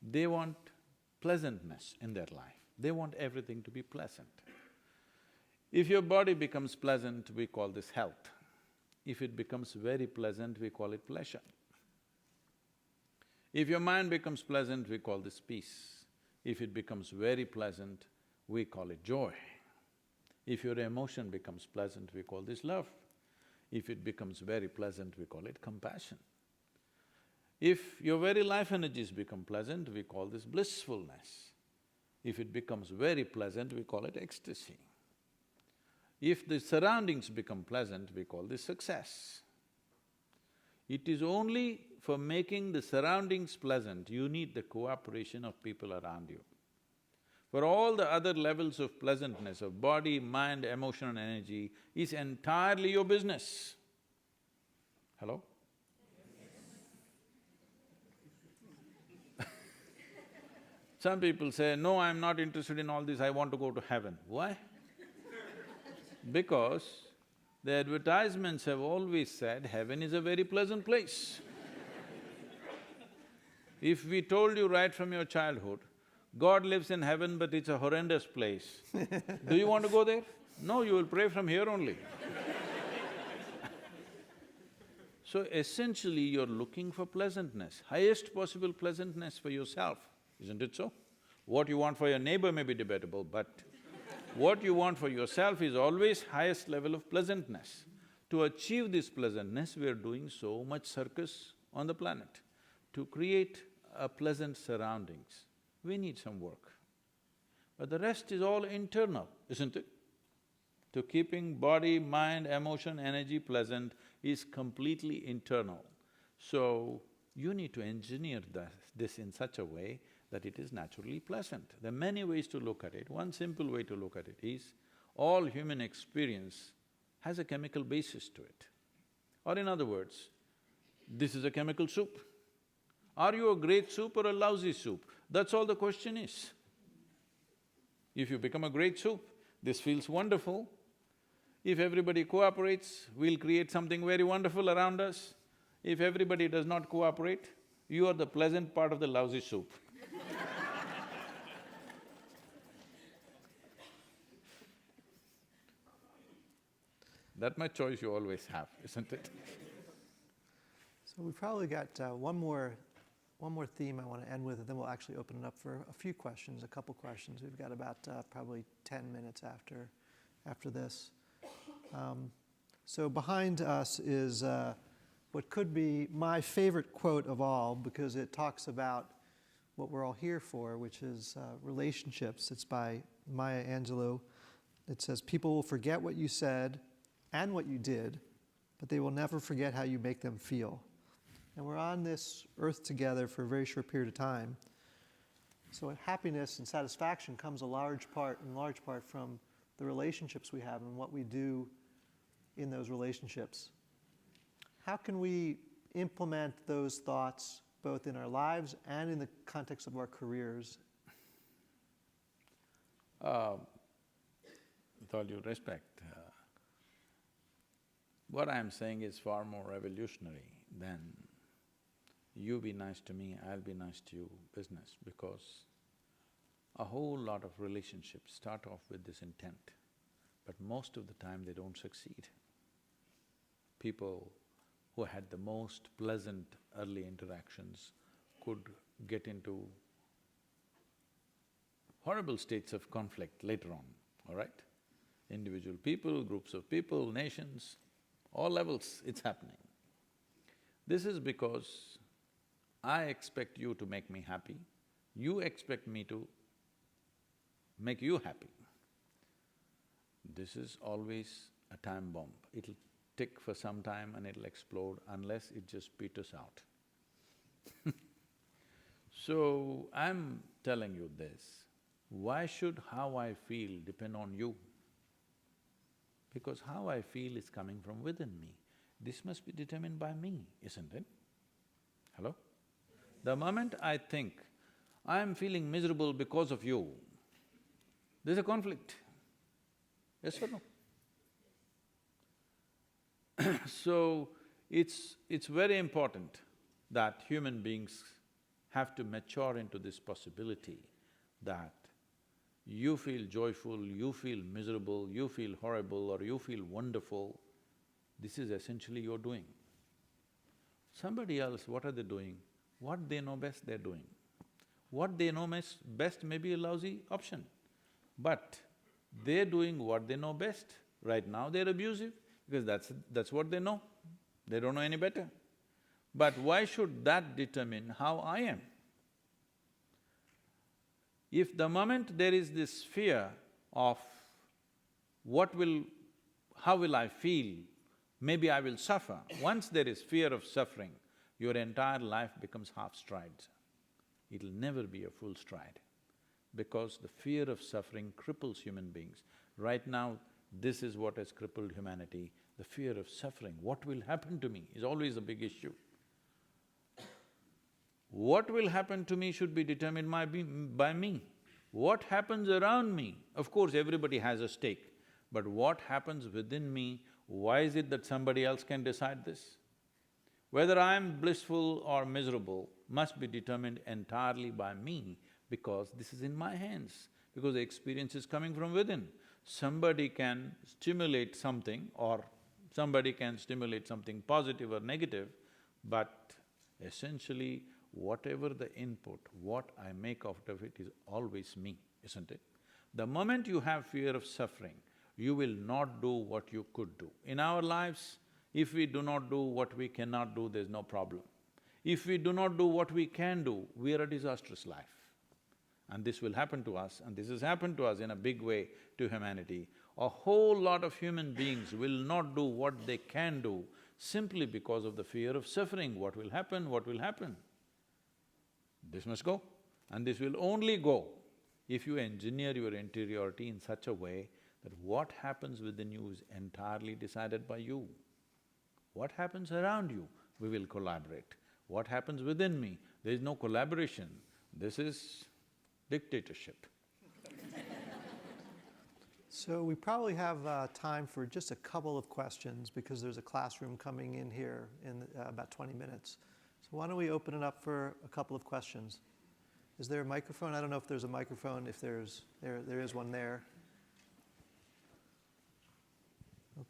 They want pleasantness in their life. They want everything to be pleasant. If your body becomes pleasant, we call this health. If it becomes very pleasant, we call it pleasure. If your mind becomes pleasant, we call this peace. If it becomes very pleasant, we call it joy. If your emotion becomes pleasant, we call this love. If it becomes very pleasant, we call it compassion. If your very life energies become pleasant, we call this blissfulness. If it becomes very pleasant, we call it ecstasy. If the surroundings become pleasant, we call this success. It is only for making the surroundings pleasant, you need the cooperation of people around you. For all the other levels of pleasantness of body, mind, emotion and energy is entirely your business. Hello? Some people say, no, I'm not interested in all this, I want to go to heaven. Why? Because the advertisements have always said heaven is a very pleasant place. If we told you right from your childhood, God lives in heaven but it's a horrendous place, do you want to go there? No, you will pray from here only. So essentially you're looking for pleasantness, highest possible pleasantness for yourself, isn't it so? What you want for your neighbor may be debatable, but what you want for yourself is always highest level of pleasantness. To achieve this pleasantness, we are doing so much circus on the planet. To create a pleasant surroundings, we need some work. But the rest is all internal, isn't it? To keeping body, mind, emotion, energy pleasant is completely internal. So, you need to engineer this in such a way that it is naturally pleasant. There are many ways to look at it. One simple way to look at it is, all human experience has a chemical basis to it. Or in other words, this is a chemical soup. Are you a great soup or a lousy soup? That's all the question is. If you become a great soup, this feels wonderful. If everybody cooperates, we'll create something very wonderful around us. If everybody does not cooperate, you are the pleasant part of the lousy soup. That much choice you always have, isn't it? So we've probably got one more theme I want to end with, and then we'll actually open it up for a few questions, a couple questions. We've got about probably 10 minutes after this. So behind us is what could be my favorite quote of all, because it talks about what we're all here for, which is relationships. It's by Maya Angelou. It says, "People will forget what you said and what you did, but they will never forget how you make them feel." And we're on this earth together for a very short period of time. So happiness and satisfaction comes in large part from the relationships we have and what we do in those relationships. How can we implement those thoughts both in our lives and in the context of our careers? With all due respect, what I'm saying is far more revolutionary than you be nice to me, I'll be nice to you business, because a whole lot of relationships start off with this intent, but most of the time they don't succeed. People who had the most pleasant early interactions could get into horrible states of conflict later on, all right? Individual people, groups of people, nations, all levels it's happening. This is because I expect you to make me happy, you expect me to make you happy. This is always a time bomb. It'll tick for some time and it'll explode unless it just peters out. So, I'm telling you this, why should how I feel depend on you? Because how I feel is coming from within me. This must be determined by me, isn't it? Hello? The moment I think, I'm feeling miserable because of you, there's a conflict. Yes or no? So, it's very important that human beings have to mature into this possibility that you feel joyful, you feel miserable, you feel horrible or you feel wonderful, this is essentially your doing. Somebody else, what are they doing? What they know best, they're doing. What they know best may be a lousy option, but they're doing what they know best. Right now they're abusive because that's what they know. They don't know any better. But why should that determine how I am? If the moment there is this fear of how will I feel, maybe I will suffer, once there is fear of suffering, your entire life becomes half strides. It'll never be a full stride, because the fear of suffering cripples human beings. Right now, this is what has crippled humanity, the fear of suffering. What will happen to me is always a big issue. What will happen to me should be determined by me. What happens around me, of course everybody has a stake, but what happens within me, why is it that somebody else can decide this? Whether I am blissful or miserable must be determined entirely by me, because this is in my hands, because the experience is coming from within. Somebody can stimulate something or somebody can stimulate something positive or negative, but essentially whatever the input, what I make out of it is always me, isn't it? The moment you have fear of suffering, you will not do what you could do. In our lives, if we do not do what we cannot do, there's no problem. If we do not do what we can do, we are a disastrous life. And this will happen to us, and this has happened to us in a big way to humanity. A whole lot of human beings will not do what they can do simply because of the fear of suffering. What will happen? What will happen? This must go, and this will only go if you engineer your interiority in such a way that what happens within you is entirely decided by you. What happens around you, we will collaborate. What happens within me, there is no collaboration. This is dictatorship. So we probably have time for just a couple of questions because there's a classroom coming in here in about 20 minutes. So why don't we open it up for a couple of questions? Is there a microphone? I don't know if there's a microphone. If there is one there.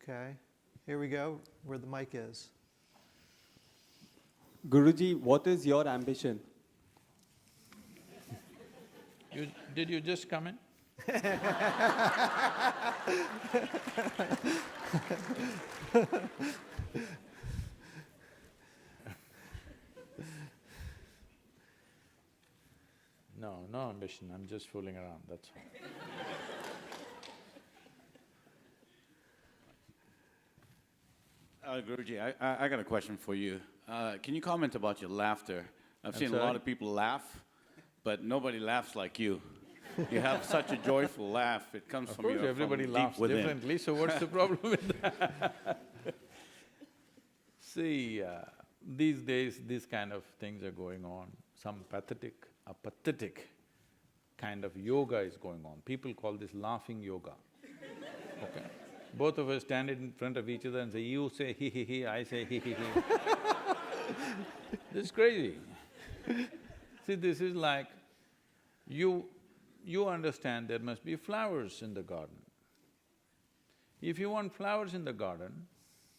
Okay, here we go, where the mic is. Guruji, what is your ambition? Did you just come in? No ambition, I'm just fooling around, that's all. Guruji, I got a question for you. Can you comment about your laughter? I've seen a lot of people laugh, but nobody laughs like you. You have such a joyful laugh, it comes from your deep within. Everybody laughs differently, so what's the problem with that? See, these days, these kind of things are going on. Some pathetic kind of yoga is going on. People call this laughing yoga, okay? Both of us stand in front of each other and say, you say he, I say he. This is crazy. See, this is like, you understand there must be flowers in the garden. If you want flowers in the garden,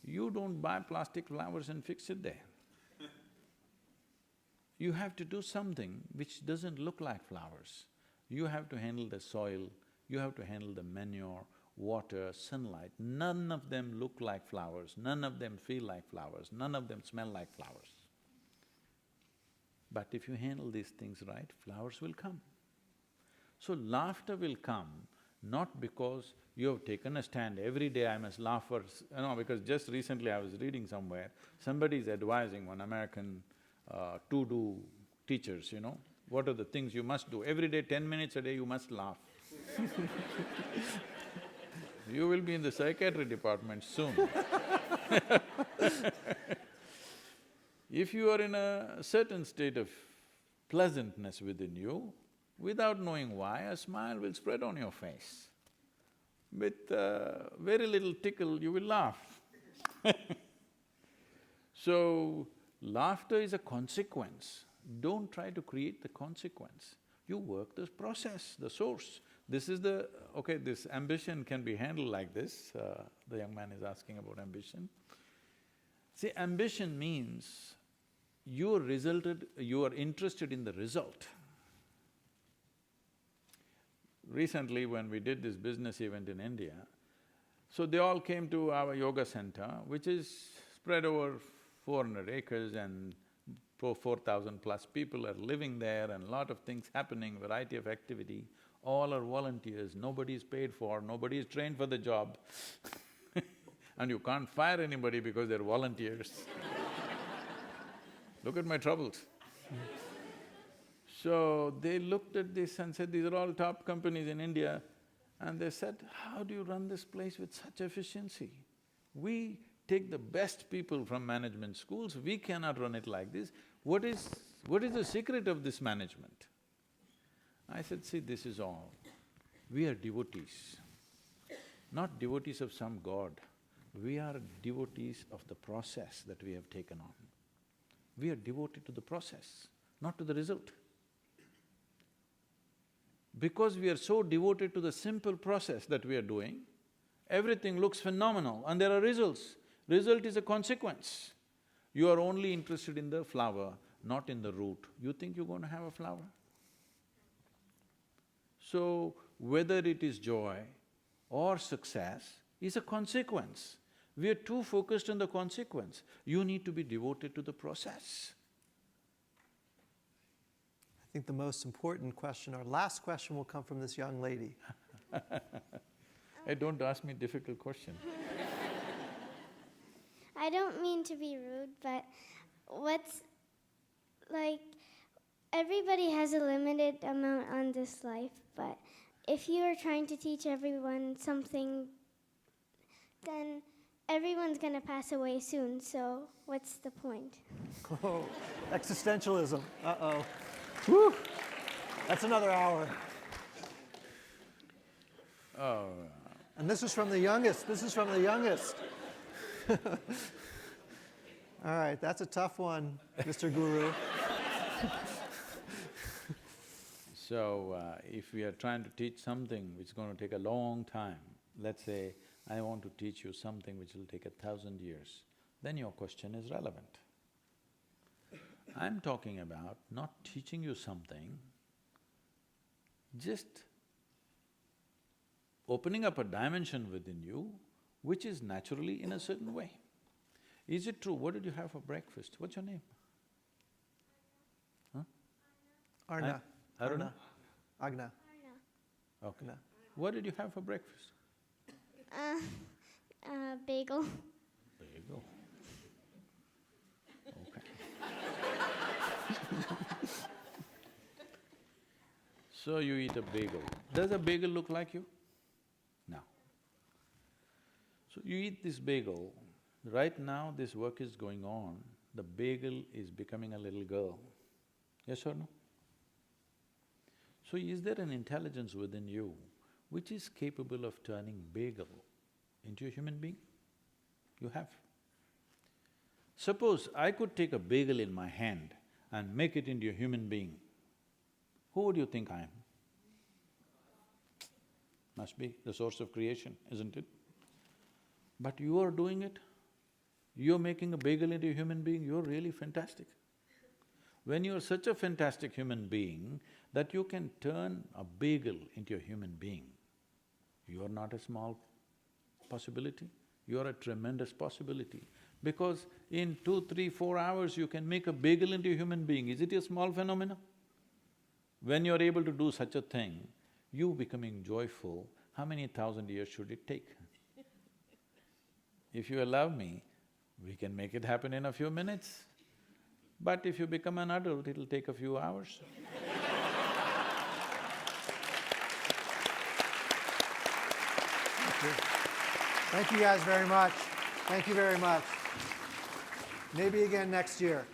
you don't buy plastic flowers and fix it there. You have to do something which doesn't look like flowers. You have to handle the soil, you have to handle the manure, water, sunlight. None of them look like flowers, none of them feel like flowers, none of them smell like flowers. But if you handle these things right, flowers will come. So laughter will come not because you have taken a stand, every day I must laugh for… because just recently I was reading somewhere, somebody is advising one American to-do teachers, what are the things you must do? Every day, 10 minutes a day, you must laugh. You will be in the psychiatry department soon. If you are in a certain state of pleasantness within you, without knowing why, a smile will spread on your face. With very little tickle, you will laugh. So, laughter is a consequence. don't try to create the consequence. You work the process, the source. This is the… okay, this ambition can be handled like this. The young man is asking about ambition. See, ambition means you are interested in the result. Recently, when we did this business event in India, so they all came to our yoga center, which is spread over 400 acres and 4,000 plus people are living there and lot of things happening, variety of activity. All are volunteers, nobody is paid for, nobody is trained for the job and you can't fire anybody because they're volunteers. Look at my troubles. So they looked at this and said, these are all top companies in India, and they said, how do you run this place with such efficiency? We take the best people from management schools, we cannot run it like this. What is the secret of this management? I said, see, this is all. We are devotees, not devotees of some god. We are devotees of the process that we have taken on. We are devoted to the process, not to the result. Because we are so devoted to the simple process that we are doing, everything looks phenomenal and there are results. Result is a consequence. You are only interested in the flower, not in the root. You think you're going to have a flower? So, whether it is joy or success is a consequence. We are too focused on the consequence. You need to be devoted to the process. I think the most important question, our last question, will come from this young lady. Hey, don't ask me difficult questions. I don't mean to be rude, but everybody has a limited amount on this life, but if you are trying to teach everyone something, then everyone's gonna pass away soon, so what's the point? Oh, existentialism, uh-oh. Whew, that's another hour. Oh, And this is from the youngest, All right, that's a tough one, Mr. Guru. so if we are trying to teach something which is going to take a long time, let's say, I want to teach you something which will take 1,000 years, then your question is relevant. I'm talking about not teaching you something, just opening up a dimension within you which is naturally in a certain way. Is it true? What did you have for breakfast? What's your name? Huh? Arna. Aruna? Agna. Okay. What did you have for breakfast? Bagel. Bagel. Okay. So you eat a bagel. Does a bagel look like you? No. So you eat this bagel, right now this work is going on, the bagel is becoming a little girl. Yes or no? So is there an intelligence within you which is capable of turning bagel into a human being? You have. Suppose I could take a bagel in my hand and make it into a human being, who would you think I am? Must be the source of creation, isn't it? But you are doing it. You're making a bagel into a human being, you're really fantastic. When you're such a fantastic human being that you can turn a bagel into a human being, you're not a small possibility, you're a tremendous possibility. Because in 2, 3, 4 hours you can make a bagel into a human being. Is it a small phenomenon? When you're able to do such a thing, you becoming joyful, how many 1,000 years should it take? If you allow me, we can make it happen in a few minutes. But if you become an adult, it'll take a few hours. Thank you guys very much. Thank you very much. Maybe again next year.